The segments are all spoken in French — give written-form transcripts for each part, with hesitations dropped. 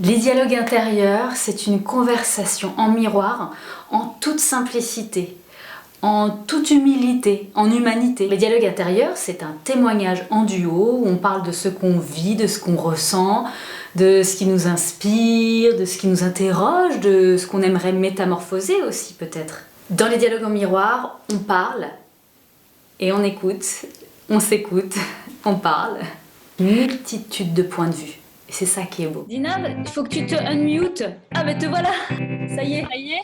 Les dialogues intérieurs, c'est une conversation en miroir, en toute simplicité, en toute humilité, en humanité. Les dialogues intérieurs, c'est un témoignage en duo où on parle de ce qu'on vit, de ce qu'on ressent, de ce qui nous inspire, de ce qui nous interroge, de ce qu'on aimerait métamorphoser aussi peut-être. Dans les dialogues en miroir, on parle et on écoute, on s'écoute, on parle. Multitude de points de vue. Et c'est ça qui est beau. Dina, il faut que tu te unmute. Ah, mais te voilà. Ça y est. Ça y est,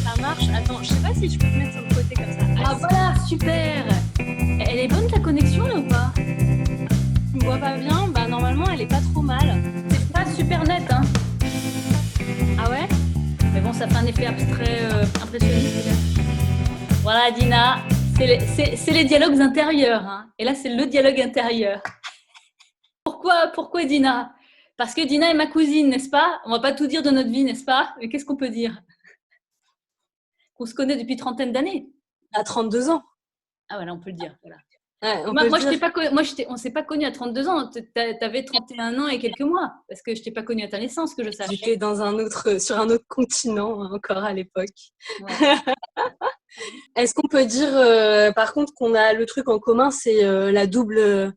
ça marche. Attends, je sais pas si je peux te mettre sur le côté comme ça. Ah, voilà, super. Elle est bonne ta connexion là ou pas? Tu me vois pas bien? Bah normalement, elle est pas trop mal. C'est pas super net, hein. Ah ouais? Mais bon, ça fait un effet abstrait impressionniste peut-être. Voilà, Dina, c'est les dialogues intérieurs, hein. Et là, c'est le dialogue intérieur. Pourquoi Dina? Parce que Dina est ma cousine, n'est-ce pas? On va pas tout dire de notre vie, n'est-ce pas? Mais qu'est-ce qu'on peut dire? Qu'on se connaît depuis trentaine d'années. À 32 ans. Ah voilà, on peut le dire. Voilà. Ouais, on Moi, peut moi, le dire. on s'est pas connus à 32 ans. T'avais 31 ans et quelques mois. Parce que je t'ai pas connue à ta naissance, que je sache. J'étais sur un autre continent encore à l'époque. Ouais. Est-ce qu'on peut dire, par contre, qu'on a le truc en commun, c'est le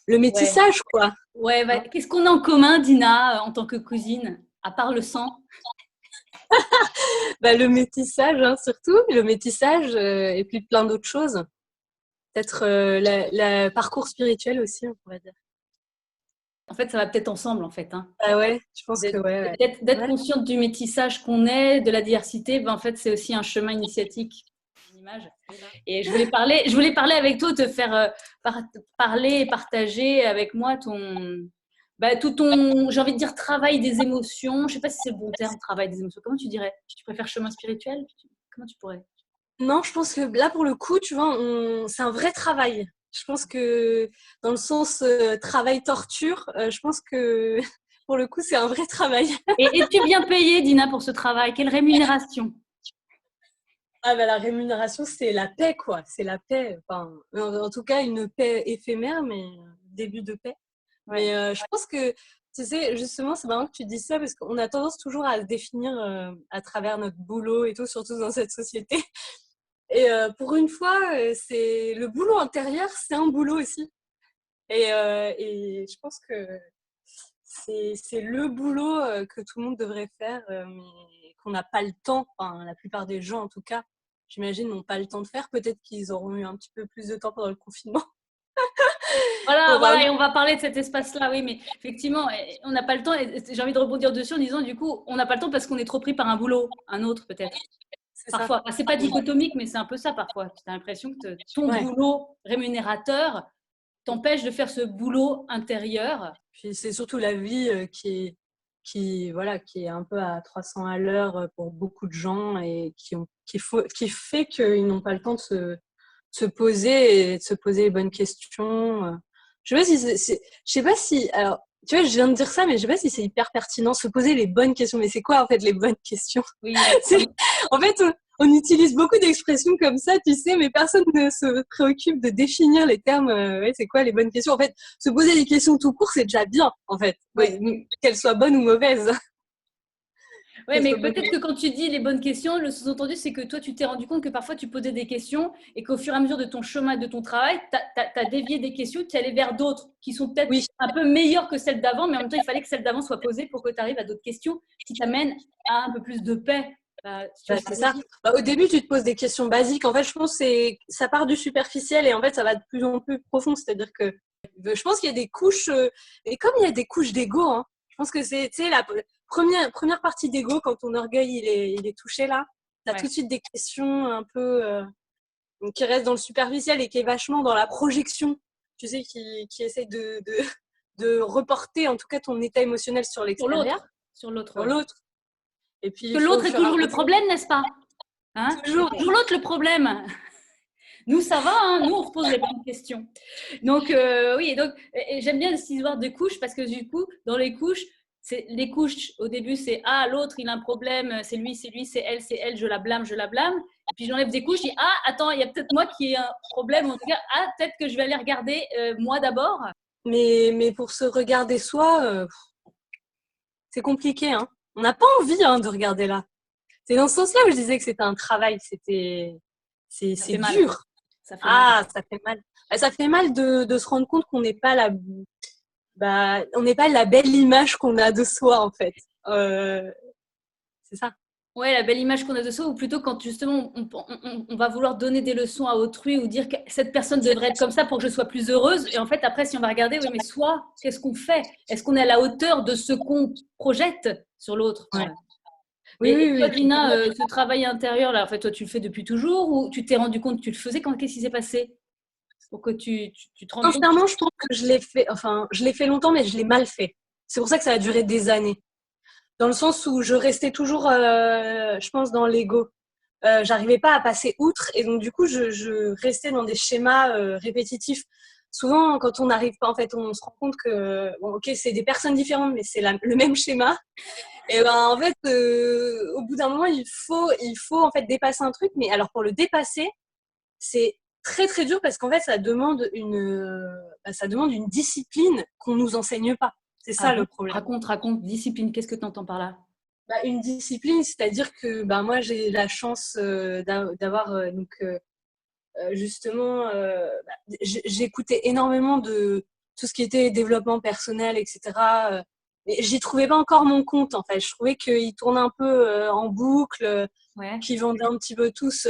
Ouais. métissage, quoi. Ouais, bah, qu'est-ce qu'on a en commun, Dina, en tant que cousine, à part le sang? Bah, le métissage, hein, surtout. Le métissage et puis plein d'autres choses. Peut-être la parcours spirituel aussi, on pourrait dire. En fait, ça va peut-être ensemble, en fait, hein. Ah ouais, je pense que ouais. D'être Ouais. consciente du métissage qu'on est, de la diversité, ben, en fait, c'est aussi un chemin initiatique. Une image. Et je voulais parler avec toi, te faire parler et partager avec moi tout ton, j'ai envie de dire, travail des émotions. Je sais pas si c'est le bon terme, travail des émotions. Comment tu dirais? Tu préfères chemin spirituel? Comment tu pourrais? Non, je pense que là, pour le coup, tu vois, c'est un vrai travail. Je pense que dans le sens travail-torture, je pense que pour le coup, c'est un vrai travail. Et es-tu bien payée, Dina, pour ce travail? Quelle rémunération? Ah bah, la rémunération, c'est la paix, quoi. C'est la paix. Enfin, en tout cas, une paix éphémère, mais début de paix. Ouais. Mais je pense que, tu sais, justement, c'est marrant que tu dises ça parce qu'on a tendance toujours à se définir à travers notre boulot et tout, surtout dans cette société. Et pour une fois, c'est le boulot intérieur, c'est un boulot aussi. Et je pense que c'est le boulot que tout le monde devrait faire, mais qu'on n'a pas le temps. Enfin, la plupart des gens, en tout cas, j'imagine, n'ont pas le temps de faire. Peut-être qu'ils auront eu un petit peu plus de temps pendant le confinement. Pour, Voilà, et on va parler de cet espace-là, oui, mais effectivement, on n'a pas le temps, et j'ai envie de rebondir dessus en disant, du coup, on n'a pas le temps parce qu'on est trop pris par un boulot, un autre peut-être, c'est ça. parfois. Enfin, c'est pas dichotomique, mais c'est un peu ça parfois. Tu as l'impression que ton Ouais. boulot rémunérateur t'empêche de faire ce boulot intérieur. Puis c'est surtout la vie voilà, qui est un peu à 300 à l'heure pour beaucoup de gens et qui fait qu'ils n'ont pas le temps de se poser et de se poser les bonnes questions. Je sais pas je sais pas si, alors, tu vois, je viens de dire ça, mais je sais pas si c'est hyper pertinent, se poser les bonnes questions. Mais c'est quoi, en fait, les bonnes questions? Oui, En fait, on utilise beaucoup d'expressions comme ça, tu sais, mais personne ne se préoccupe de définir les termes. Ouais, c'est quoi les bonnes questions? En fait, se poser des questions tout court, c'est déjà bien, en fait. ouais. Qu'elles soient bonnes ou mauvaises. Ouais, Qu'elles mais soient bonnes. peut-être que quand tu dis les bonnes questions, le sous-entendu, c'est que toi, tu t'es rendu compte que parfois tu posais des questions et qu'au fur et à mesure de ton chemin, de ton travail, tu as dévié des questions, tu es allé vers d'autres qui sont peut-être Oui, un peu meilleures que celles d'avant, mais en même temps, il fallait que celles d'avant soient posées pour que tu arrives à d'autres questions qui t'amènent à un peu plus de paix. Tu vois ce que c'est je veux ça. dire? Au début, tu te poses des questions basiques. En fait, je pense que ça part du superficiel et en fait, ça va de plus en plus profond. C'est-à-dire que je pense qu'il y a des couches, et comme il y a des couches d'ego, hein, je pense que c'est, tu sais, la première partie d'ego, quand ton orgueil il est touché là, tu as Ouais. tout de suite des questions un peu qui restent dans le superficiel et qui est vachement dans la projection, tu sais, qui essaie de reporter en tout cas ton état émotionnel sur Sur l'extérieur, l'autre. Sur l'autre, sur ouais. l'autre. Et puis, Que il faut au l'autre est fur et à toujours le mesure, problème, n'est-ce pas? Hein? C'est toujours. toujours l'autre le problème. Nous, ça va, hein, nous, on se pose les bonnes questions. Donc, oui, et donc, et j'aime bien cette histoire de couches parce que du coup, dans les couches, au début, c'est ah, l'autre, il a un problème, c'est lui, c'est elle, je la blâme, je la blâme. Et puis, j'enlève des couches, je dis ah, attends, il y a peut-être moi qui ai un problème, en tout cas, ah, peut-être que je vais aller regarder moi d'abord. Mais pour se regarder soi, c'est compliqué, hein. On n'a pas envie de regarder là. C'est dans ce sens-là où je disais que c'était un travail, c'est mal. dur. Ça fait mal. Ça fait mal. Ça fait mal de se rendre compte qu'on n'est pas on n'est pas la belle image qu'on a de soi, en fait. C'est ça. Ouais, la belle image qu'on a de soi, ou plutôt quand justement on va vouloir donner des leçons à autrui ou dire que cette personne devrait être comme ça pour que je sois plus heureuse. Et en fait, après, si on va regarder, oui, mais soi, qu'est-ce qu'on fait? Est-ce qu'on est à la hauteur de ce qu'on projette sur l'autre? Ouais. Et toi, Dina, ce travail intérieur, là, en fait, toi, tu le fais depuis toujours ou tu t'es rendu compte que tu le faisais qu'est-ce qui s'est passé? Pour que tu te rendes compte? Sincèrement, je pense que je l'ai fait longtemps, mais je l'ai mal fait. C'est pour ça que ça a duré des années. Dans le sens où je restais toujours, je pense, dans l'ego. J'arrivais pas à passer outre et donc du coup, je restais dans des schémas répétitifs. Souvent, quand on n'arrive pas, en fait, on se rend compte que, bon, ok, c'est des personnes différentes, mais c'est le même schéma. Et ben, en fait, au bout d'un moment, il faut en fait dépasser un truc. Mais alors, pour le dépasser, c'est très très dur parce qu'en fait, ça demande une discipline qu'on nous enseigne pas. C'est ça le problème. Raconte, discipline, qu'est-ce que tu entends par là? Une discipline, c'est-à-dire que moi, j'ai la chance d'avoir justement, j'écoutais énormément de tout ce qui était développement personnel, etc. Mais j'y trouvais pas encore mon compte, en fait. Je trouvais qu'ils tournaient un peu en boucle, qu'ils vendaient un petit peu tous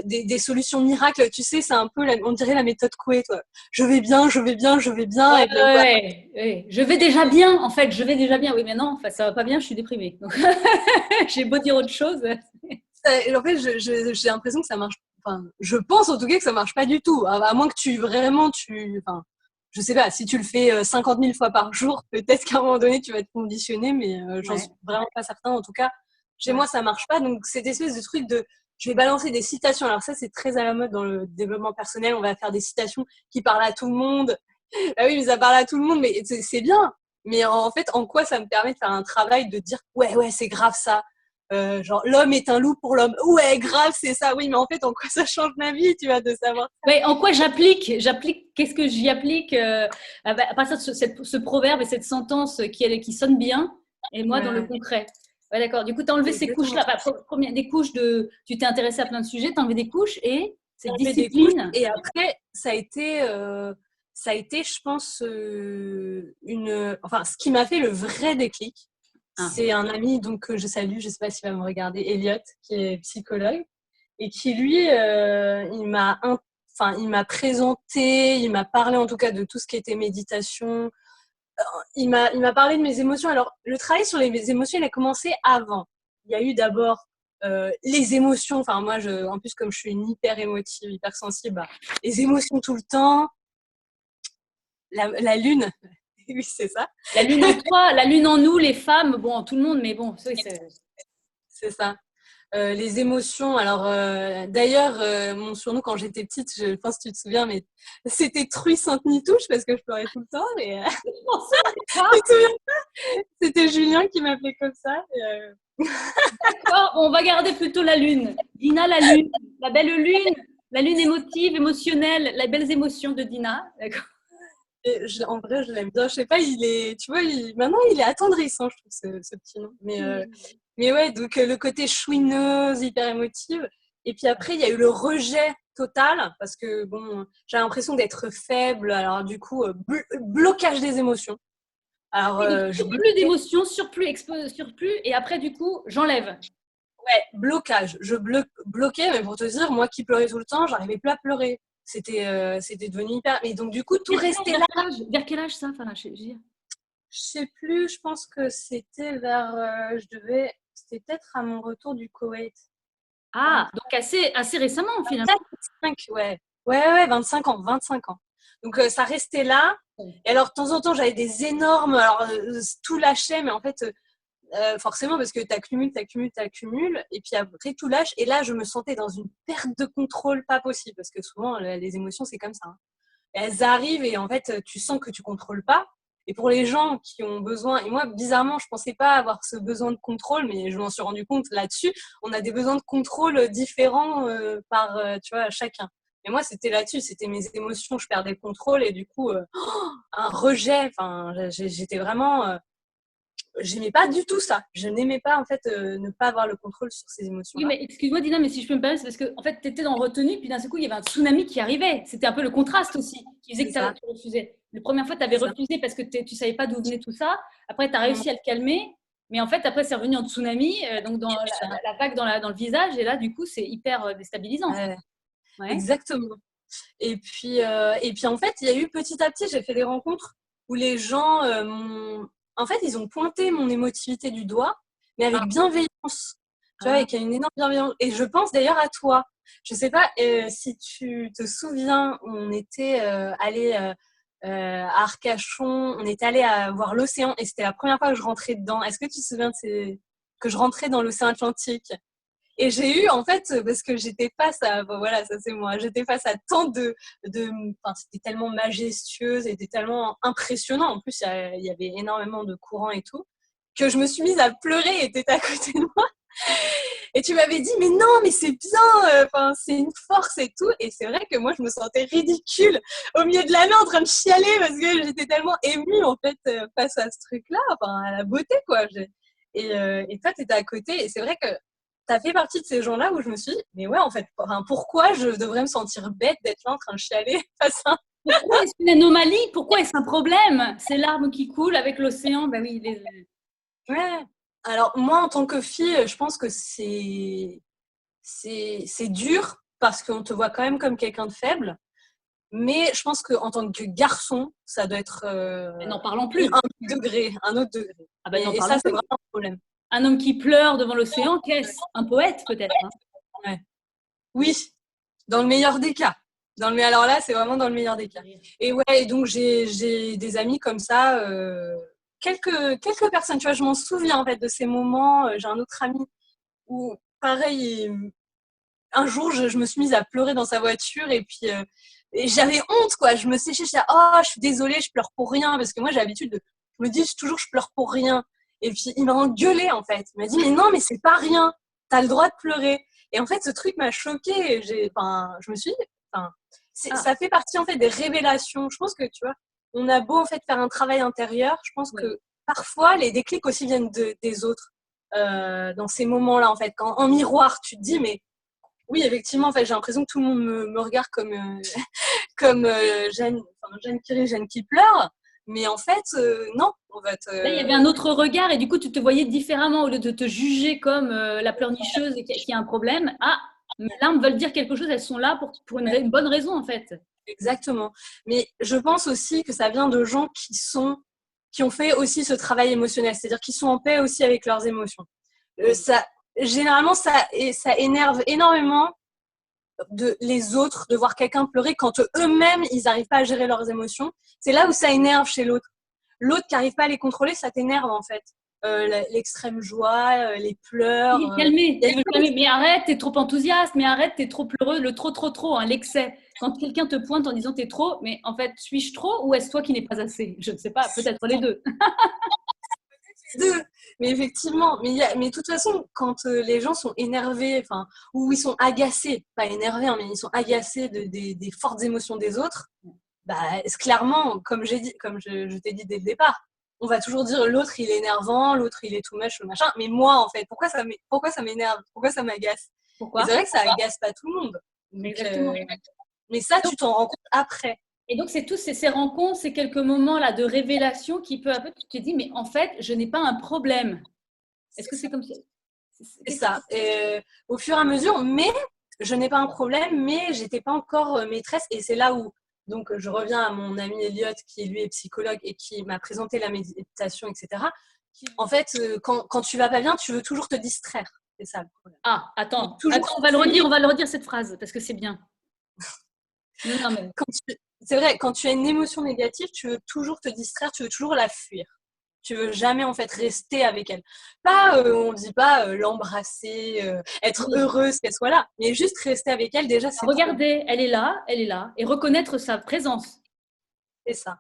des solutions miracles. Tu sais, c'est un peu, on dirait la méthode Coué, toi. Je vais bien, je vais bien, je vais bien. Ouais. Je vais déjà bien, en fait, je vais déjà bien. Oui, mais non, enfin, ça va pas bien, je suis déprimée. Donc, j'ai beau dire autre chose. En fait, j'ai l'impression que ça marche. Enfin, je pense en tout cas que ça marche pas du tout. À moins que je sais pas, si tu le fais 50 000 fois par jour, peut-être qu'à un moment donné, tu vas être conditionné, mais j'en suis vraiment pas certain. En tout cas, chez moi, ça marche pas. Donc, cette espèce de truc je vais balancer des citations. Alors ça, c'est très à la mode dans le développement personnel. On va faire des citations qui parlent à tout le monde. Ah oui, mais ça parle à tout le monde, mais c'est bien. Mais en fait, en quoi ça me permet de faire un travail de dire, ouais, c'est grave ça. Genre, l'homme est un loup pour l'homme. Ouais, grave, c'est ça. Oui, mais en fait, en quoi ça change ma vie, tu vois, de savoir. Ouais, en quoi qu'est-ce que j'y applique à partir de ce proverbe et cette sentence qui sonne bien, et moi dans le concret. Ouais, d'accord. Du coup, tu as enlevé ces couches-là. Des couches tu t'es intéressé à plein de sujets, tu as enlevé des couches et cette discipline. Et après, ça a été, je pense, ce qui m'a fait le vrai déclic. C'est un ami que je salue, je sais pas s'il va me regarder, Elliot, qui est psychologue et qui lui, il m'a présenté, il m'a parlé en tout cas de tout ce qui était méditation. Il m'a parlé de mes émotions. Alors, le travail sur les émotions, il a commencé avant. Il y a eu d'abord les émotions. Enfin, moi, en plus, comme je suis une hyper émotive, hyper sensible, les émotions tout le temps. La lune, oui, c'est ça. La lune en toi, la lune en nous, les femmes, bon, tout le monde, mais bon, c'est ça. Les émotions. Alors, d'ailleurs, mon surnom quand j'étais petite, je pense que tu te souviens, mais c'était Truie Sainte-Nitouche parce que je pleurais tout le temps. Et, tu te souviens pas ? C'était Julien qui m'appelait comme ça. D'accord, on va garder plutôt la lune. Dina, la lune, la belle lune, la lune émotive, émotionnelle, les belles émotions de Dina. D'accord. En vrai, je l'aime bien. Je sais pas, maintenant, il est attendrissant, je trouve, ce petit nom. Mais ouais, donc le côté chouineuse, hyper émotive. Et puis après, il y a eu le rejet total parce que, bon, j'ai l'impression d'être faible. Alors, du coup, blocage des émotions. Alors, plus d'émotions, surplus, et après, du coup, j'enlève. Ouais, blocage. Je bloquais, mais pour te dire, moi qui pleurais tout le temps, j'arrivais plus à pleurer. C'était devenu hyper. Et donc, du coup, tout restait là. Vers quel âge ça? Enfin, je sais plus, je pense que c'était c'était peut-être à mon retour du Koweït. Ah, donc assez récemment, finalement. 25, ouais. Ouais, 25 ans. Donc, ça restait là. Et alors, de temps en temps, j'avais des énormes. Alors, tout lâchait, mais en fait, forcément, parce que t'accumules. Et puis après, tout lâche. Et là, je me sentais dans une perte de contrôle pas possible. Parce que souvent, les émotions, c'est comme ça. Hein. Elles arrivent et en fait, tu sens que tu contrôles pas. Et pour les gens qui ont besoin, et moi, bizarrement, je pensais pas avoir ce besoin de contrôle, mais je m'en suis rendu compte là-dessus. On a des besoins de contrôle différents par, tu vois, chacun. Et moi, c'était là-dessus, c'était mes émotions, je perdais le contrôle et du coup, un rejet. Enfin, j'étais vraiment j'aimais pas du tout ça. Je n'aimais pas, en fait, ne pas avoir le contrôle sur ces Oui, émotions-là. mais excuse-moi, Dina, mais si je peux me permettre, c'est parce que en fait, tu étais dans retenue, puis d'un seul coup, il y avait un tsunami qui arrivait. C'était un peu le contraste aussi, qui faisait C'est que ça, tu refusais. La première fois, tu avais c'est ça. refusé parce que tu ne savais pas d'où venait tout ça. Après, tu as Mm. réussi à le calmer. Mais en fait, après, c'est revenu en tsunami, donc dans Et puis, la vague dans le visage. Et là, du coup, c'est hyper déstabilisant. ouais, Ouais. exactement. Et puis, en fait, il y a eu petit à petit, j'ai fait des rencontres où les gens, en fait, ils ont pointé mon émotivité du doigt, mais avec Ah, bienveillance. Tu vois, ah, avec une énorme bienveillance. Et je pense d'ailleurs à toi. Je sais pas si tu te souviens, on était allé à Arcachon, on était allé voir l'océan et c'était la première fois que je rentrais dedans. Est-ce que tu te souviens que je rentrais dans l'océan Atlantique? Et j'ai eu, en fait, parce que j'étais face à, bon, voilà, ça c'est moi, j'étais face à tant enfin, c'était tellement majestueux, c'était tellement impressionnant. En plus, il y avait énormément de courants et tout, que je me suis mise à pleurer et t'étais à côté de moi. Et tu m'avais dit, mais non, mais c'est bien, enfin, c'est une force et tout. Et c'est vrai que moi, je me sentais ridicule au milieu de la mer en train de chialer parce que j'étais tellement émue, en fait, face à ce truc-là, enfin, à la beauté, quoi. Et toi, t'étais à côté. Et c'est vrai que t'as fait partie de ces gens-là où je me suis dit, mais ouais, en fait, enfin, pourquoi je devrais me sentir bête d'être là en train de chialer face à... pourquoi est-ce une anomalie? Pourquoi est-ce un problème? C'est l'arbre qui coule avec l'océan. Ben oui, Ouais. Alors, moi, en tant que fille, je pense que c'est dur parce qu'on te voit quand même comme quelqu'un de faible. Mais je pense qu'en tant que garçon, ça doit être n'en parlons plus. un autre degré. Ah ben, n'en Et ça, parlons c'est plus. vraiment un problème. Un homme qui pleure devant l'océan, qu'est-ce? Un poète, peut-être, hein. Ouais. Oui, dans le meilleur des cas. Alors là, c'est vraiment dans le meilleur des cas. Et ouais, et donc j'ai des amis comme ça, quelques personnes, tu vois, je m'en souviens en fait de ces moments. J'ai un autre ami où, pareil, un jour, je me suis mise à pleurer dans sa voiture et puis et j'avais honte, quoi. Je me séchais, je disais, oh, je suis désolée, je pleure pour rien. Parce que moi, j'ai l'habitude je me dis toujours, je pleure pour rien. Et puis, il m'a engueulé, en fait. Il m'a dit, mais non, mais c'est pas rien. T'as le droit de pleurer. Et en fait, ce truc m'a choquée. Enfin, je me suis dit, enfin, Ah, ça fait partie, en fait, des révélations. Je pense que, tu vois, on a beau, en fait, faire un travail intérieur. Je pense oui. que parfois, les déclics aussi viennent des autres. Dans ces moments-là, en fait, quand en miroir, tu te dis, mais oui, effectivement, en fait, j'ai l'impression que tout le monde me regarde comme, comme Jeanne qui rit, Jeanne qui pleure. Mais en fait, non, on va Là, il y te. avait un autre regard et du coup, tu te voyais différemment au lieu de te juger comme la pleurnicheuse et qui a un problème. Ah, mes larmes veulent dire quelque chose, elles sont là pour une bonne raison, en fait. Exactement. Mais je pense aussi que ça vient de gens qui ont fait aussi ce travail émotionnel, c'est-à-dire qui sont en paix aussi avec leurs émotions. Généralement, ça énerve énormément les autres de voir quelqu'un pleurer quand eux-mêmes ils n'arrivent pas à gérer leurs émotions. C'est là où ça énerve chez l'autre. L'autre qui n'arrive pas à les contrôler, ça t'énerve en fait. L'extrême joie, les pleurs. Oui, calmer, Il y tu veux calmer, mais arrête, t'es trop enthousiaste, mais arrête, t'es trop pleureux, le trop, hein, l'excès. Quand quelqu'un te pointe en disant t'es trop, mais en fait, suis-je trop ou est-ce toi qui n'es pas assez? Je ne sais pas, peut-être les deux. deux. Mais effectivement, mais de toute façon, quand les gens sont énervés, enfin, ou ils sont agacés, pas énervés, hein, mais ils sont agacés des fortes émotions des autres, bah, clairement, comme je t'ai dit dès le départ, on va toujours dire l'autre il est énervant, l'autre il est tout machin. Mais moi, en fait, pourquoi ça m'énerve, pourquoi ça m'agace? Et Pourquoi? c'est vrai que ça agace pas tout le monde. Donc, Exactement. mais ça, tu t'en rends compte après. Et donc, c'est tous ces rencontres, ces quelques moments-là de révélation qui peu à peu, tu te dis, mais en fait, je n'ai pas un problème. Est-ce que c'est comme ça? C'est ça. Et, au fur et à mesure, mais je n'ai pas un problème, mais j'étais pas encore maîtresse. Et c'est là où, donc, je reviens à mon ami Elliot, qui lui est psychologue et qui m'a présenté la méditation, etc. En fait, quand tu vas pas bien, tu veux toujours te distraire. C'est ça le problème. Ah, attends, Toujours on va le redire cette phrase parce que c'est bien. Non, mais c'est vrai, quand tu as une émotion négative, tu veux toujours te distraire, tu veux toujours la fuir. Tu veux jamais en fait rester avec elle. Pas, on dit pas l'embrasser, être heureuse qu'elle soit là, mais juste rester avec elle. Déjà, c'est trop. regardez, elle est là, et reconnaître sa présence. C'est ça.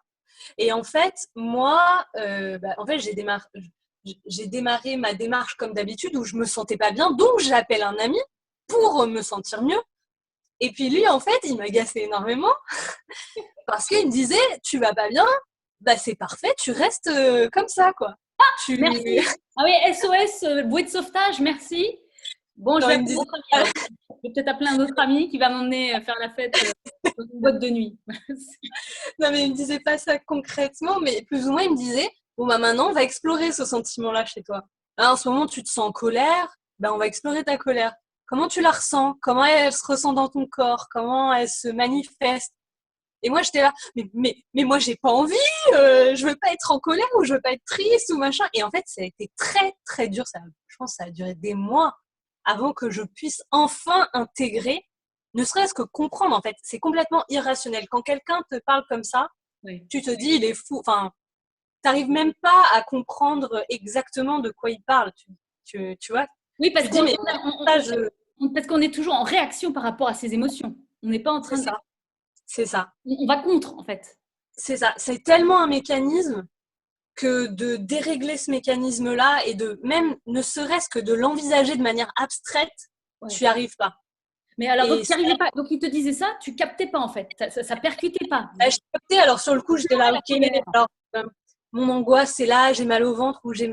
Et en fait, moi, en fait, j'ai démarré ma démarche comme d'habitude où je me sentais pas bien, donc j'appelle un ami pour me sentir mieux. Et puis lui, en fait, il m'agaçait énormément parce qu'il me disait, tu vas pas bien, bah c'est parfait, tu restes comme ça, quoi. Merci. Ah oui, SOS, bouée de sauvetage, merci. Bon, je Non, vais il me appeler disait, d'autres amis. Alors. Je vais peut-être appeler un autre ami qui va m'emmener faire la fête dans une boîte de nuit. non, mais il me disait pas ça concrètement, mais plus ou moins, il me disait, bon, bah maintenant, on va explorer ce sentiment-là chez toi. Là, en ce moment, tu te sens en colère, ben, on va explorer ta colère. Comment tu la ressens? Comment elle se ressent dans ton corps? Comment elle se manifeste? Et moi, j'étais là, mais moi, j'ai pas envie, je veux pas être en colère ou je veux pas être triste ou machin. Et en fait, ça a été très, très dur. Je pense que ça a duré des mois avant que je puisse enfin intégrer, ne serait-ce que comprendre, en fait. C'est complètement irrationnel. Quand quelqu'un te parle comme ça, Oui. tu te dis, il est fou. Enfin, t'arrives même pas à comprendre exactement de quoi il parle. Tu vois? Oui, Tu te dis, mais ça, parce qu'on est toujours en réaction par rapport à ses émotions. On n'est pas en train c'est de... ça. C'est ça. On va contre, en fait. C'est ça. C'est tellement un mécanisme que de dérégler ce mécanisme-là et de même, ne serait-ce que de l'envisager de manière abstraite, tu n'y arrives pas. Mais alors, donc, Et tu n'y arrivais pas. Donc, il te disait ça, tu captais pas, en fait. Ça percutait pas. je captais, alors sur le coup, j'étais là, La ok, colère. alors, mon angoisse, c'est là, j'ai mal au ventre ou j'ai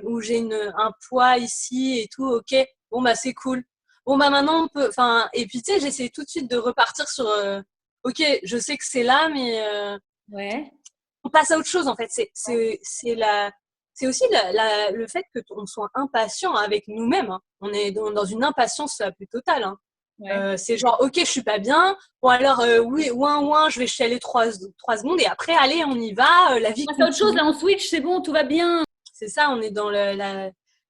un poids ici et tout, ok, bon, bah, c'est cool. Bon, bah, maintenant, on peut, enfin, et puis, tu sais, j'essayais tout de suite de repartir sur, ok, je sais que c'est là, mais Ouais. on passe à autre chose, en fait. C'est aussi le fait qu'on soit impatient avec nous-mêmes. Hein. On est dans une impatience la plus totale. Hein. Ouais. C'est genre, ok, je suis pas bien. Bon, alors, oui, ouin, je vais chialer 3 secondes et après, allez, on y va. La vie On passe à autre chose, continue. là, on switch, c'est bon, tout va bien. C'est ça, on est dans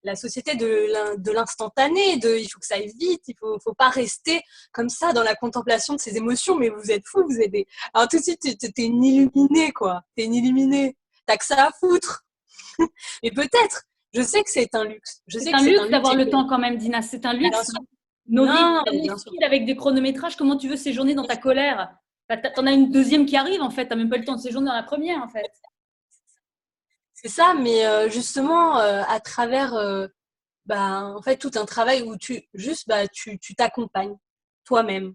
la société de l'instantané, il faut que ça aille vite, faut pas rester comme ça dans la contemplation de ses émotions, mais vous êtes fous, vous êtes des... Alors tout de suite, t'es une illuminée, quoi. T'es une illuminée. T'as que ça à foutre. Et peut-être, je sais que c'est un luxe. Je sais C'est que un c'est un luxe luxe. d'avoir le temps quand même, Dina. C'est un Bien luxe. sûr. Nos vies Non, mais tellement bien sûr. speed avec des chronométrages. Comment tu veux séjourner dans ta colère? T'en as une deuxième qui arrive, en fait. T'as même pas le temps de séjourner dans la première, en fait. C'est ça, mais justement, à travers en fait, tout un travail où tu t'accompagnes toi-même.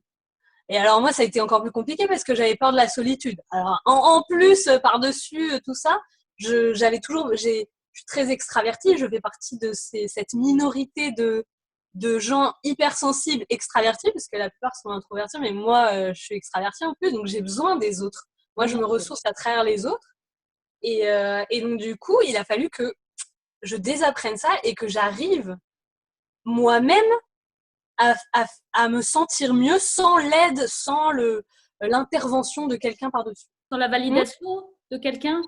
Et alors moi, ça a été encore plus compliqué parce que j'avais peur de la solitude. Alors en plus, par-dessus tout ça, je suis très extravertie. Je fais partie de cette minorité de gens hypersensibles extravertis, parce que la plupart sont introvertis, mais moi, je suis extravertie en plus, donc j'ai besoin des autres. Moi, je me ressource à travers les autres. Et donc, du coup, il a fallu que je désapprenne ça et que j'arrive moi-même à me sentir mieux sans l'aide, sans l'intervention de quelqu'un par-dessus. Sans la validation de quelqu'un?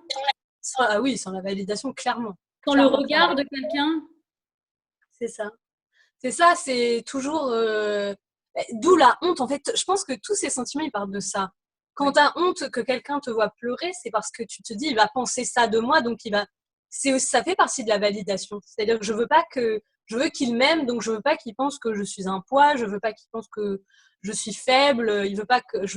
Ah oui, sans la validation, clairement. Sans le Clairement, regard clairement. de quelqu'un? C'est ça. C'est ça, c'est toujours... d'où la honte. En fait, je pense que tous ces sentiments, ils partent de ça. Quand tu as honte que quelqu'un te voit pleurer, c'est parce que tu te dis, il va penser ça de moi, donc ça fait partie de la validation. C'est-à-dire que je veux qu'il m'aime, donc je veux pas qu'il pense que je suis un poids, je veux pas qu'il pense que je suis faible, je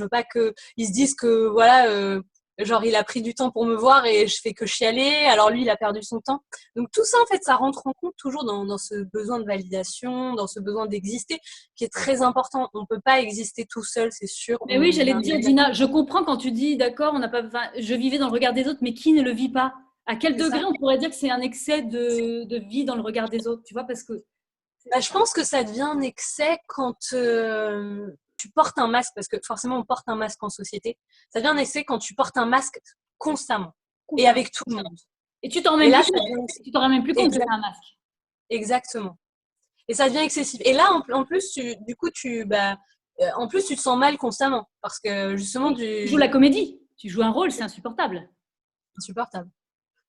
veux pas que ils se disent que voilà, genre il a pris du temps pour me voir et je fais que chialer, alors lui il a perdu son temps. Donc tout ça en fait, ça rentre en compte toujours dans ce besoin de validation, dans ce besoin d'exister, qui est très important. On peut pas exister tout seul, c'est sûr. Mais oui, j'allais te dire, Dina, je comprends quand tu dis, d'accord, on n'a pas, je vivais dans le regard des autres, mais qui ne le vit pas? À quel C'est degré ça. on pourrait dire que c'est un excès de vie dans le regard des autres? Tu vois, parce que Je pense que ça devient un excès quand tu portes un masque, parce que forcément on porte un masque en société. Ça devient un excès quand tu portes un masque constamment et avec tout le monde. et tu t'en rends Et même là, plus ça compte. devient Tu t'en rends même plus compte que c'est un masque. exactement. Et ça devient excessif. Et là, en plus, en plus, tu te sens mal constamment parce que justement, Tu joues la comédie, tu joues un rôle, c'est insupportable. insupportable.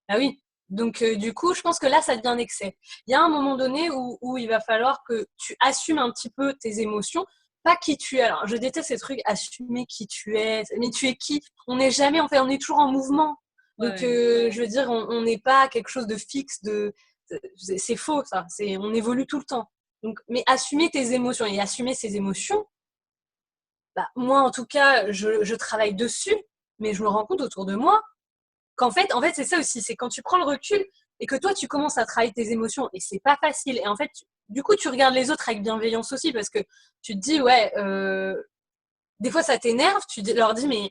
Ah oui. Donc, du coup, je pense que là, ça devient un excès. Il y a un moment donné où il va falloir que tu assumes un petit peu tes émotions, pas qui tu es. Alors, je déteste ces trucs, assumer qui tu es. Mais tu es qui? On n'est jamais, en fait, on est toujours en mouvement. Donc, je veux dire, on n'est pas quelque chose de fixe, c'est faux, ça. On évolue tout le temps. Donc, mais assumer tes émotions et assumer ses émotions, moi, en tout cas, je travaille dessus, mais je me rends compte autour de moi qu'en fait, c'est ça aussi, c'est quand tu prends le recul et que toi, tu commences à travailler tes émotions et c'est pas facile. Et en fait, du coup, tu regardes les autres avec bienveillance aussi parce que tu te dis, ouais, des fois, ça t'énerve, leur dis, mais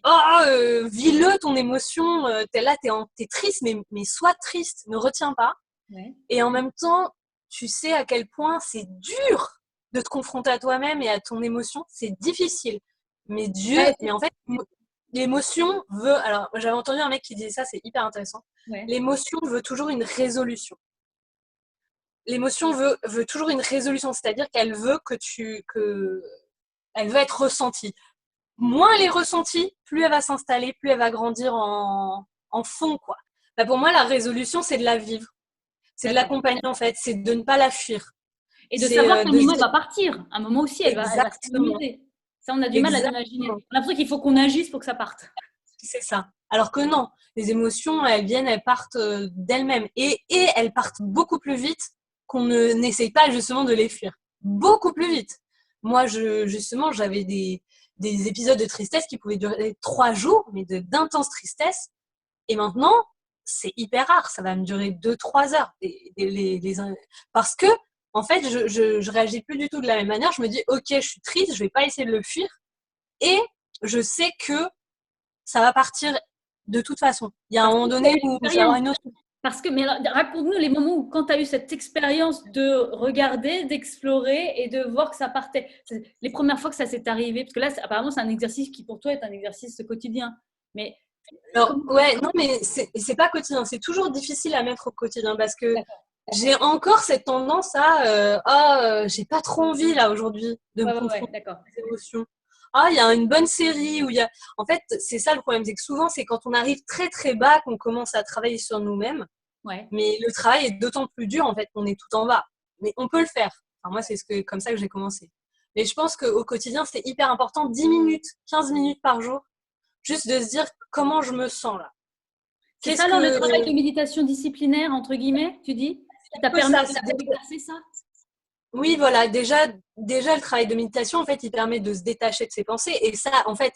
vis-le ton émotion, t'es là, t'es triste, mais sois triste, ne retiens pas. Ouais. Et en même temps, tu sais à quel point c'est dur de te confronter à toi-même et à ton émotion. C'est difficile. Mais Ouais, mais en fait, l'émotion veut. Alors, j'avais entendu un mec qui disait ça, c'est hyper intéressant. ouais. L'émotion veut toujours une résolution. L'émotion veut toujours une résolution, c'est-à-dire qu'elle veut elle veut être ressentie. Moins elle est ressentie, plus elle va s'installer, plus elle va grandir en fond, quoi. Bah, pour moi, la résolution, c'est de la vivre. C'est de D'accord. l'accompagner, en fait. C'est de ne pas la fuir. Et de C'est savoir qu'à un de se moment, elle dire va partir. À un moment aussi, elle va exactement, s'éliminer. Ça, on a du mal à l'imaginer. exactement, On a l'impression qu'il faut qu'on agisse pour que ça parte. c'est ça. Alors que non, les émotions, elles viennent, elles partent d'elles-mêmes. Et elles partent beaucoup plus vite qu'on n'essaye pas justement de les fuir. Beaucoup plus vite. Moi, justement, j'avais des épisodes de tristesse qui pouvaient durer 3 jours, mais d'intense tristesse. Et maintenant, c'est hyper rare. Ça va me durer 2-3 heures. Parce que, en fait, je réagis plus du tout de la même manière. Je me dis, ok, je suis triste, je vais pas essayer de le fuir. Et je sais que ça va partir de toute façon. Il y a un moment donné où je vais avoir une autre. Parce que, mais alors, raconte-nous les moments où, quand tu as eu cette expérience de regarder, d'explorer et de voir que ça partait. Les premières fois que ça s'est arrivé, parce que là, apparemment, c'est un exercice qui pour toi est un exercice quotidien. Mais Alors, ouais, non, mais c'est pas quotidien. C'est toujours difficile à mettre au quotidien parce que j'ai encore cette tendance à j'ai pas trop envie là aujourd'hui de me confronter d'accord. à ces émotions. Ah, il y a une bonne série où il y a. En fait, c'est ça le problème, c'est que souvent c'est quand on arrive très très bas qu'on commence à travailler sur nous-mêmes. Ouais. Mais le travail est d'autant plus dur en fait qu'on est tout en bas. Mais on peut le faire. Enfin, moi, c'est comme ça que j'ai commencé. Mais je pense qu'au quotidien, c'est hyper important, 10 minutes, 15 minutes par jour, juste de se dire comment je me sens là. C'est ça alors le travail de méditation disciplinaire, entre guillemets, tu dis, qui t'a permis d'exercer ça? Oui, voilà. Déjà, le travail de méditation, en fait, il permet de se détacher de ses pensées. Et ça, en fait,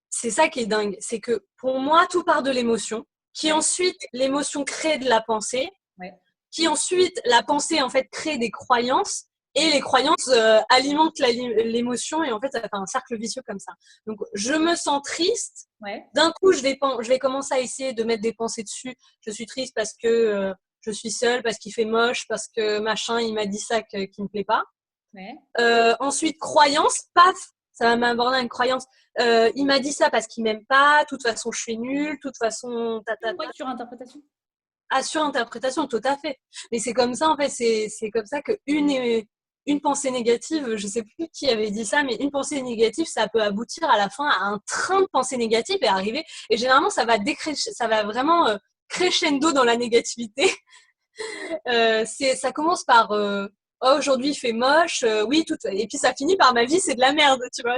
c'est ça qui est dingue. C'est que pour moi, tout part de l'émotion, qui ensuite, l'émotion crée de la pensée, qui ensuite, la pensée, en fait, crée des croyances. Et les croyances alimentent l'émotion et en fait, ça fait un cercle vicieux comme ça. Donc, je me sens triste. D'un coup, je vais commencer à essayer de mettre des pensées dessus. Je suis triste parce que je suis seule, parce qu'il fait moche, parce que machin, il m'a dit ça qui ne me plaît pas. Ensuite, croyance, paf, ça va m'aborder une croyance. Il m'a dit ça parce qu'il m'aime pas. De toute façon, je suis nulle. De toute façon, Surinterprétation. Ah, surinterprétation, tout à fait. Mais c'est comme ça, en fait, c'est comme ça qu'une pensée négative, je sais plus qui avait dit ça, mais une pensée négative, ça peut aboutir à la fin à un train de pensées négatives et arriver. Et généralement, ça va vraiment crescendo dans la négativité. Ça commence par oh, aujourd'hui il fait moche, oui, tout, et puis ça finit par ma vie, c'est de la merde, tu vois.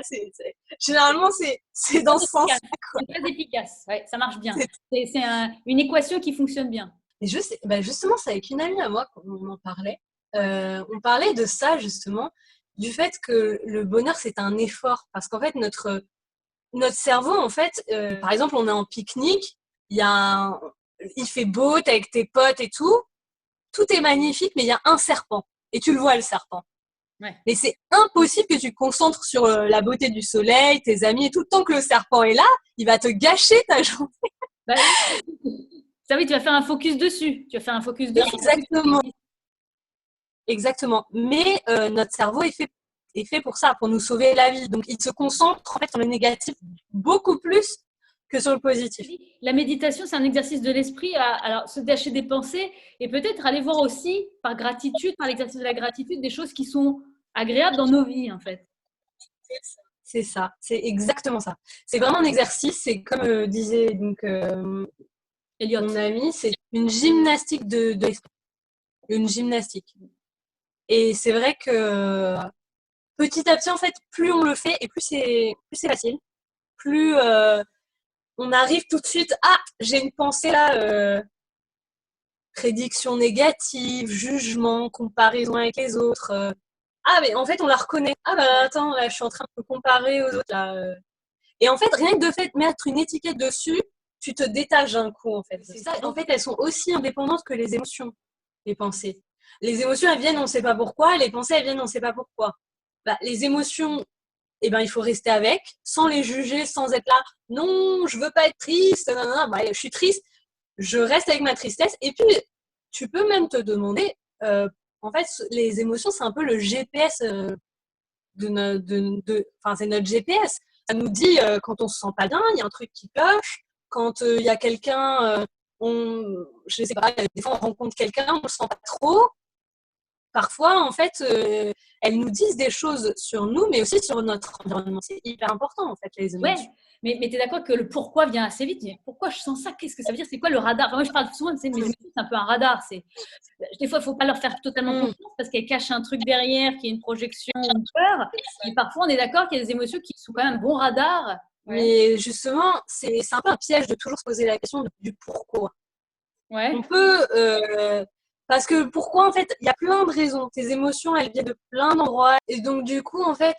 Généralement, c'est dans ce sens. C'est très efficace, ouais, ça marche bien. C'est une équation qui fonctionne bien. Et justement, c'est avec une amie à moi qu'on en parlait. On parlait de ça, justement, du fait que le bonheur, c'est un effort. Parce qu'en fait, notre cerveau, en fait, par exemple, on est en pique-nique, il fait beau, t'es avec tes potes et tout est magnifique, mais il y a un serpent. Et tu le vois, le serpent. Mais c'est impossible que tu te concentres sur la beauté du soleil, tes amis et tout. Tant que le serpent est là, il va te gâcher ta journée. Ça oui, tu vas faire un focus dessus. Exactement. Exactement. Mais notre cerveau est fait pour ça, pour nous sauver la vie. Donc, il se concentre en fait sur le négatif beaucoup plus que sur le positif. La méditation, c'est un exercice de l'esprit à se détacher des pensées et peut-être aller voir aussi par gratitude, par l'exercice de la gratitude, des choses qui sont agréables dans nos vies en fait. C'est ça, c'est exactement ça. C'est vraiment un exercice, c'est comme disait donc mon ami, c'est une gymnastique de l'esprit. Une gymnastique. Et c'est vrai que petit à petit, en fait, plus on le fait et plus c'est facile. Plus on arrive tout de suite, ah, j'ai une pensée là, prédiction négative, jugement, comparaison avec les autres. Ah, mais en fait, on la reconnaît. Ah, bah attends, là, je suis en train de me comparer aux autres. Là. Et en fait, rien que de mettre une étiquette dessus, tu te détaches d'un coup, en fait. C'est ça. En fait, elles sont aussi indépendantes que les émotions, les pensées. Les émotions, elles viennent, on ne sait pas pourquoi. Les pensées, elles viennent, on ne sait pas pourquoi. Bah, les émotions, eh ben, il faut rester avec, sans les juger, sans être là. Non, je veux pas être triste. Non, non, non. Bah, je suis triste. Je reste avec ma tristesse. Et puis, tu peux même te demander, en fait, les émotions, c'est un peu le GPS c'est notre GPS. Ça nous dit quand on se sent pas bien, il y a un truc qui cloche. Quand il y a quelqu'un, je sais pas, des fois on rencontre quelqu'un, on le sent pas trop. Parfois, en fait, elles nous disent des choses sur nous, mais aussi sur notre environnement. C'est hyper important, en fait, les Ouais, émotions. mais tu es d'accord que le pourquoi vient assez vite. Mais pourquoi je sens ça? Qu'est-ce que ça veut dire? C'est quoi le radar? Enfin, moi, je parle souvent de mes émotions, c'est un peu un radar. Des fois, il ne faut pas leur faire totalement confiance parce qu'elles cachent un truc derrière qui est une projection ou une peur. Mais parfois, on est d'accord qu'il y a des émotions qui sont quand même un bon radar. Ouais. Mais justement, c'est un peu un piège de toujours se poser la question du pourquoi. Ouais. On peut, parce que pourquoi, en fait, il y a plein de raisons. Tes émotions, elles viennent de plein d'endroits. Et donc, du coup, en fait,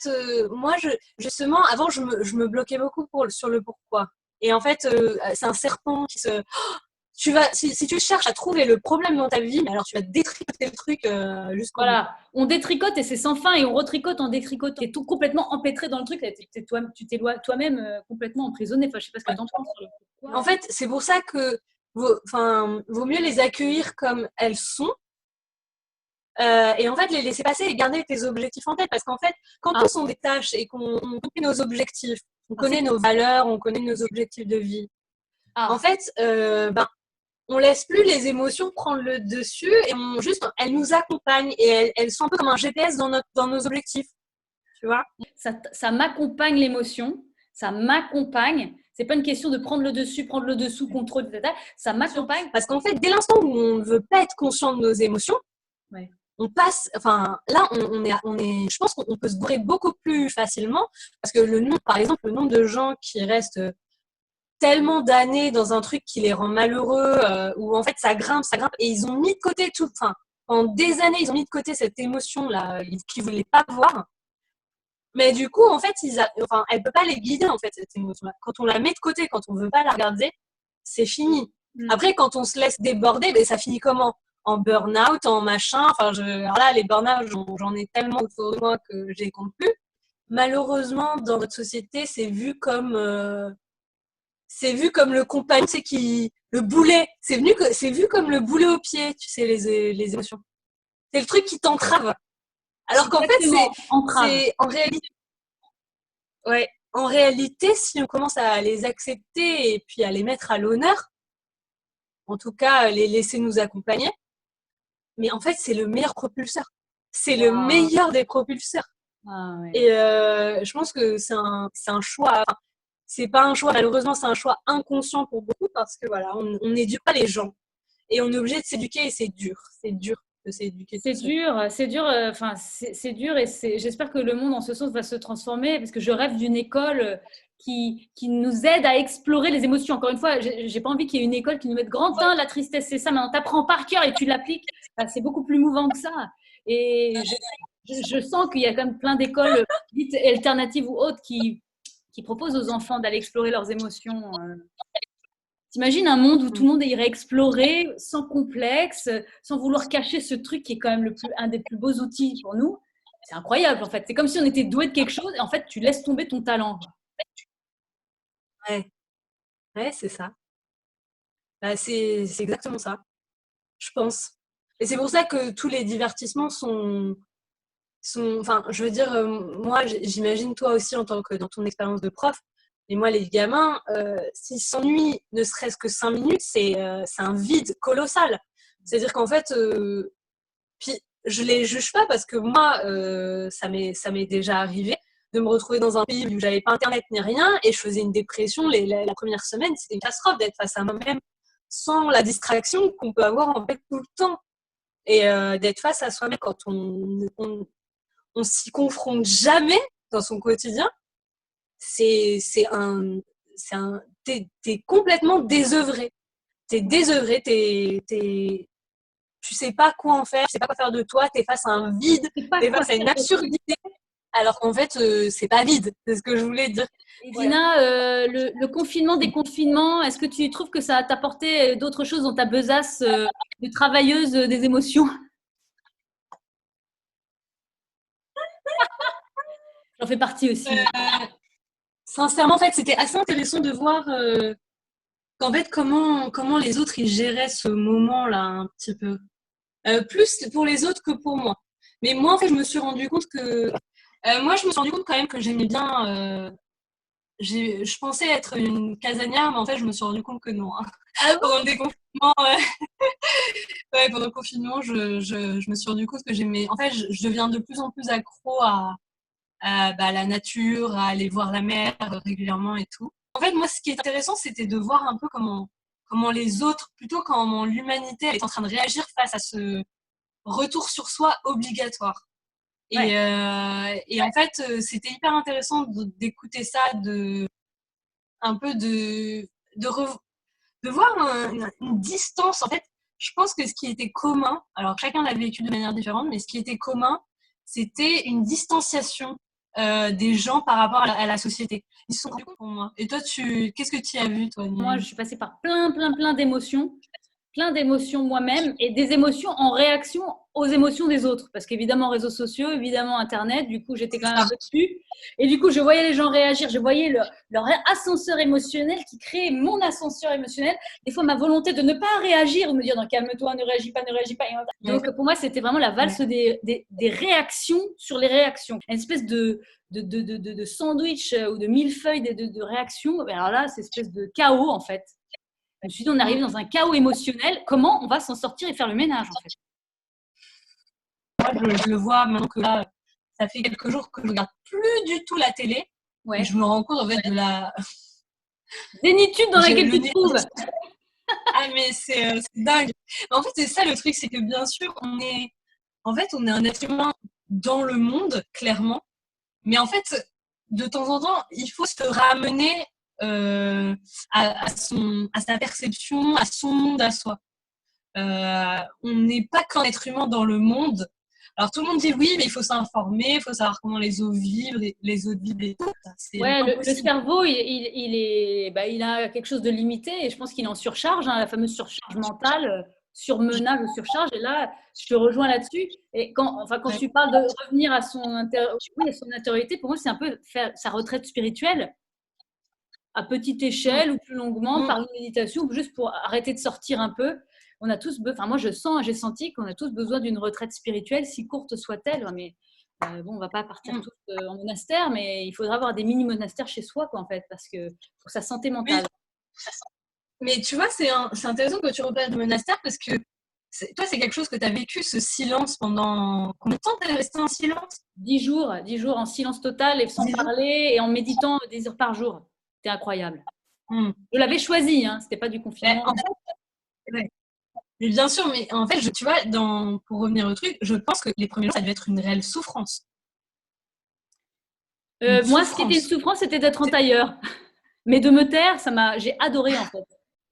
moi, justement, avant, je me bloquais beaucoup sur le pourquoi. Et en fait, c'est un serpent qui se... si tu cherches à trouver le problème dans ta vie, mais alors tu vas détricoter le truc jusqu'au bout. Voilà, on détricote et c'est sans fin et on retricote en détricotant. Tu es tout complètement empêtré dans le truc, tu t'es toi-même complètement emprisonné. Enfin, je sais pas ce que tu en penses. En fait, c'est pour ça que vaut mieux les accueillir comme elles sont. Et en fait, les laisser passer et garder tes objectifs en tête. Parce qu'en fait, quand on s'en détache et qu'on connaît nos objectifs, on connaît nos valeurs, on connaît nos objectifs de vie, en fait, on laisse plus les émotions prendre le dessus et elles nous accompagnent et elles sont un peu comme un GPS dans nos objectifs. Tu vois ? Ça m'accompagne l'émotion, ça m'accompagne. C'est pas une question de prendre le dessus, prendre le dessous, contrôle, etc. Ça m'accompagne. Parce qu'en fait, dès l'instant où on ne veut pas être conscient de nos émotions, on passe, enfin, là, je pense qu'on peut se bourrer beaucoup plus facilement parce que par exemple, le nombre de gens qui restent tellement d'années dans un truc qui les rend malheureux, où en fait ça grimpe, et ils ont mis de côté pendant des années, ils ont mis de côté cette émotion-là qu'ils ne voulaient pas voir. Mais du coup, en fait, elle ne peut pas les guider, en fait, cette émotion-là. Quand on la met de côté, quand on ne veut pas la regarder, c'est fini. Après, quand on se laisse déborder, ça finit comment ? En burn-out, en machin. Alors là, les burn-out, j'en ai tellement autour de moi que je les compte plus. Malheureusement, dans notre société, c'est vu comme le compagnon, le boulet. C'est vu comme le boulet au pied, tu sais, les émotions. C'est le truc qui t'entrave. Alors qu'en fait, c'est en réalité. Ouais. En réalité, si on commence à les accepter et puis à les mettre à l'honneur, en tout cas, les laisser nous accompagner, mais en fait, c'est le meilleur propulseur. C'est le meilleur des propulseurs. Et je pense que c'est un choix. C'est pas un choix, malheureusement, c'est un choix inconscient pour beaucoup parce que voilà, on n'éduque pas les gens et on est obligé de s'éduquer et c'est dur de s'éduquer. C'est dur, c'est dur et j'espère que le monde en ce sens va se transformer parce que je rêve d'une école qui nous aide à explorer les émotions. Encore une fois, j'ai pas envie qu'il y ait une école qui nous mette grand 1, la tristesse, c'est ça, maintenant t'apprends par cœur et tu l'appliques. C'est beaucoup plus mouvant que ça. Et je sens qu'il y a quand même plein d'écoles dites alternatives ou autres qui proposent aux enfants d'aller explorer leurs émotions. T'imagines un monde où tout le monde irait explorer sans complexe, sans vouloir cacher ce truc qui est quand même un des plus beaux outils pour nous. C'est incroyable en fait. C'est comme si on était doué de quelque chose et en fait tu laisses tomber ton talent. Ouais, c'est ça. C'est exactement ça, je pense. Et c'est pour ça que tous les divertissements enfin, je veux dire, moi, j'imagine toi aussi dans ton expérience de prof, et moi, les gamins, s'ils s'ennuient ne serait-ce que 5 minutes, c'est un vide colossal. C'est-à-dire qu'en fait, puis je les juge pas parce que moi, ça m'est déjà arrivé de me retrouver dans un pays où j'avais pas internet ni rien et je faisais une dépression la première semaine. C'était une catastrophe d'être face à moi-même sans la distraction qu'on peut avoir en fait tout le temps et d'être face à soi-même quand on s'y confronte jamais dans son quotidien. T'es complètement désœuvré. T'es désœuvré, tu sais pas quoi en faire, tu sais pas quoi faire de toi, t'es face à un vide, t'es face à une absurdité, alors qu'en fait, c'est pas vide, c'est ce que je voulais dire. Et Dina, le confinement, déconfinement, est-ce que tu trouves que ça t'a apporté d'autres choses dans ta besace de travailleuse des émotions? J'en fais partie aussi. Sincèrement, en fait, c'était assez intéressant de voir qu'en fait, comment les autres ils géraient ce moment-là un petit peu. Plus pour les autres que pour moi. Mais moi, en fait, je me suis rendu compte quand même que j'aimais bien. Je pensais être une casanière, mais en fait, je me suis rendu compte que non. Hein. Pendant le déconfinement, pendant le confinement, je me suis rendu compte que j'aimais. En fait, je deviens de plus en plus accro à la nature, à aller voir la mer régulièrement et tout. En fait, moi, ce qui est intéressant, c'était de voir un peu comment les autres, plutôt comment l'humanité est en train de réagir face à ce retour sur soi obligatoire. Et en fait, c'était hyper intéressant d'écouter ça, un peu de voir une distance. En fait, je pense que ce qui était commun, alors chacun l'a vécu de manière différente, mais ce qui était commun, c'était une distanciation des gens par rapport à la société. Ils se sont rendus compte pour moi. Et toi, qu'est-ce que tu as vu, toi, Nina? Moi, je suis passée par plein d'émotions moi-même et des émotions en réaction aux émotions des autres. Parce qu'évidemment, réseaux sociaux, évidemment, Internet, du coup, j'étais quand même un peu dessus. Et du coup, je voyais les gens réagir, je voyais leur ascenseur émotionnel qui créait mon ascenseur émotionnel. Des fois, ma volonté de ne pas réagir, ou me dire, non, calme-toi, ne réagis pas. Donc, pour moi, c'était vraiment la valse des réactions sur les réactions. Une espèce de sandwich ou de millefeuille de réactions. Alors là, c'est une espèce de chaos, en fait. Je me suis dit, on arrive dans un chaos émotionnel. Comment on va s'en sortir et faire le ménage, en fait? Moi, je le vois maintenant que là, ça fait quelques jours que je ne regarde plus du tout la télé. Ouais. Et je me rends compte, en fait, de la zénitude dans laquelle tu te trouves. Ah, mais c'est dingue. En fait, c'est ça le truc, c'est que bien sûr, on est un être humain dans le monde, clairement. Mais en fait, de temps en temps, il faut se ramener à sa perception, à son monde, à soi. On n'est pas qu'un être humain dans le monde. Alors tout le monde dit oui, mais il faut s'informer, il faut savoir comment les autres vivent et tout. Ouais, le cerveau, il a quelque chose de limité et je pense qu'il est en surcharge, hein, la fameuse surcharge mentale, surmenage ou surcharge. Et là, je te rejoins là-dessus. Et quand tu parles de revenir à son intériorité, pour moi, c'est un peu faire sa retraite spirituelle à petite échelle ou plus longuement par une méditation, juste pour arrêter de sortir un peu. On a tous, moi j'ai senti qu'on a tous besoin d'une retraite spirituelle, si courte soit-elle. Mais on va pas partir tous en monastère, mais il faudra avoir des mini monastères chez soi, quoi, en fait, parce que pour sa santé mentale. Oui. Mais tu vois, c'est intéressant que tu reparles de monastère parce que toi, c'est quelque chose que tu as vécu, ce silence pendant combien de temps tu es resté en silence? 10 jours en silence total et sans parler et en méditant des heures par jour. C'était incroyable. Je l'avais choisi, hein, c'était pas du confinement. En fait, ouais. Mais bien sûr, mais en fait, tu vois, pour revenir au truc, je pense que les premiers jours, ça devait être une réelle souffrance. Moi, ce qui était une souffrance, c'était d'être en tailleur. Mais de me taire, j'ai adoré, en fait.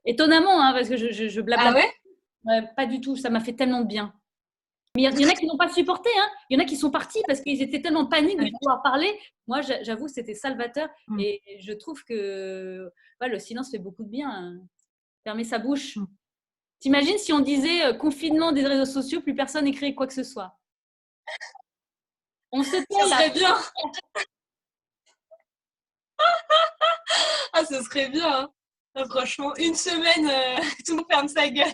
Étonnamment, hein, parce que je blabla. Ah ouais? Ouais, pas du tout, ça m'a fait tellement de bien. Mais il y en a qui n'ont pas supporté, hein. Il y en a qui sont partis parce qu'ils étaient tellement paniques de pouvoir parler. Moi, j'avoue, c'était salvateur. Et je trouve que le silence fait beaucoup de bien. Hein. Fermer sa bouche. T'imagines si on disait confinement des réseaux sociaux, plus personne n'écrit quoi que ce soit. On se tait là. Ça serait bien. Ah, ça serait bien. Hein. Ah, franchement, une semaine, tout le monde ferme sa gueule.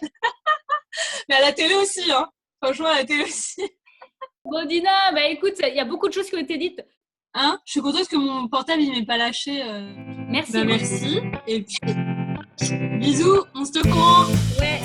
Mais à la télé aussi, hein. Franchement, à la télé aussi. Bon, Dina, écoute, il y a beaucoup de choses qui ont été dites. Hein, je suis contente que mon portable, il m'ait pas lâché. Merci. Merci. Et puis, bisous, on se te courant. Ouais.